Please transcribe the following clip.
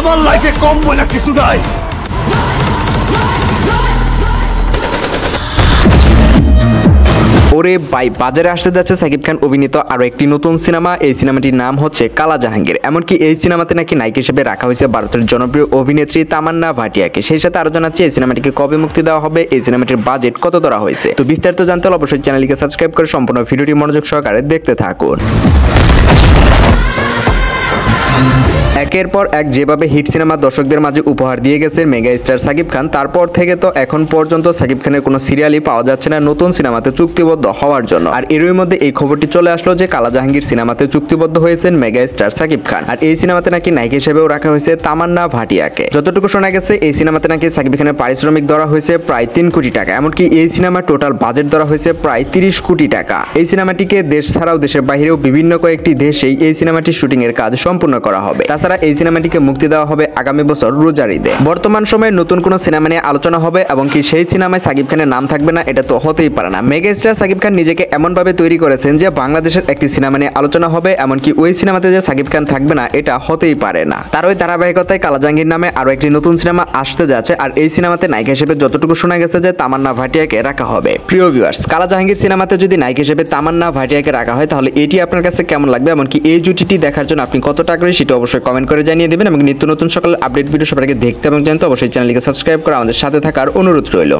আমার লাইফে কম বলে কিছু নাই। ওরে ভাই, বাজারে আসতে যাচ্ছে সাকিব খান অভিনীত আরো একটি নতুন সিনেমা। এই সিনেমাটির নাম হচ্ছে কালা জাহাঙ্গীর। এমনকি এই সিনেমাতে নাকি নায়িকা হিসেবে রাখা হয়েছে ভারতের জনপ্রিয় অভিনেত্রী তামান্না ভাটিয়াকে। সেই সাথে আরো জানাচ্ছি এই সিনেমাটিকে কবে মুক্তি দেওয়া হবে, এই সিনেমাটির বাজেট কত ধরা হয়েছে। তো বিস্তারিত জানতে হলে অবশ্যই চ্যানেলটিকে সাবস্ক্রাইব করে সম্পূর্ণ ভিডিওটি মনোযোগ সহকারে দেখতে থাকুন। একের পর এক যেভাবে হিট সিনেমা দর্শকদের মাঝে উপহার দিয়ে গেছে মেগা স্টার সাকিব খান, তারপর থেকে তো এখন পর্যন্ত সাকিব খানের কোনো সিরিয়ালই পাওয়া যাচ্ছে না নতুন সিনেমাতে চুক্তিবদ্ধ হওয়ার জন্য। আর এরই মধ্যে এই খবরটি চলে আসলো যে কালা জাহাঙ্গীর সিনেমাতে চুক্তিবদ্ধ হয়েছেন মেগা স্টার সাকিব খান। আর এই সিনেমাতে নাকি নায়িকা হিসেবেও রাখা হয়েছে তামান্না ভাটিয়াকে। যতটুকু শোনা গেছে এই সিনেমাতে নাকি সাকিব খানের পারিশ্রমিক ধরা হয়েছে প্রায় 3 কোটি টাকা। এমনকি এই সিনেমার টোটাল বাজেট ধরা হয়েছে প্রায় 30 কোটি টাকা। এই সিনেমাটিকে দেশ ছাড়াও দেশের বাইরেও বিভিন্ন কয়েকটি দেশেই এই সিনেমাটির শুটিং এর কাজ সম্পূর্ণ করা হবে। তাছাড়া এই সিনেমাটিকে মুক্তি দেওয়া হবে আগামী বছর রোজার ঈদে। বর্তমান সময়ে নতুন কোন সিনেমা নিয়ে আলোচনা হবে এবং কি সেই সিনেমায় সাকিব খানের নাম থাকবে না, এটা তো হতেই পারে না। মেগা স্টার সাকিব খান নিজেকে এমন ভাবে তৈরি করেছেন যে বাংলাদেশের একটি সিনেমা নিয়ে আলোচনা হবে, এমনকি ওই সিনেমাতে যে সাকিব খান থাকবে না এটা হতেই পারে না। তার ওই ধারাবাহিকতায় কালা জাহাঙ্গীর নামে আরো একটি নতুন সিনেমা আসতে যাচ্ছে। আর এই সিনেমাতে নায়িকা হিসেবে যতটুকু শোনা গেছে যে তামান্না ভাটিয়াকে রাখা হবে। প্রিয় ভিউয়ার্স, কালা জাহাঙ্গীর সিনেমাতে যদি নায়িকা হিসেবে তামান্না ভাটিয়াকে রাখা হয় তাহলে এটি আপনার কাছে কেমন লাগবে, এমনকি এই জুটিটি দেখার জন্য আপনি কতটা আগ্রহী সেটা অবশ্যই কমেন্ট করে জানিয়ে দেবেন। এবং নিত্য নতুন সকল আপডেট ভিডিও সবার আগে দেখতে এবং জানতে অবশ্যই চ্যানেলটিকে সাবস্ক্রাইব করে আমাদের সাথে থাকার অনুরোধ রইল।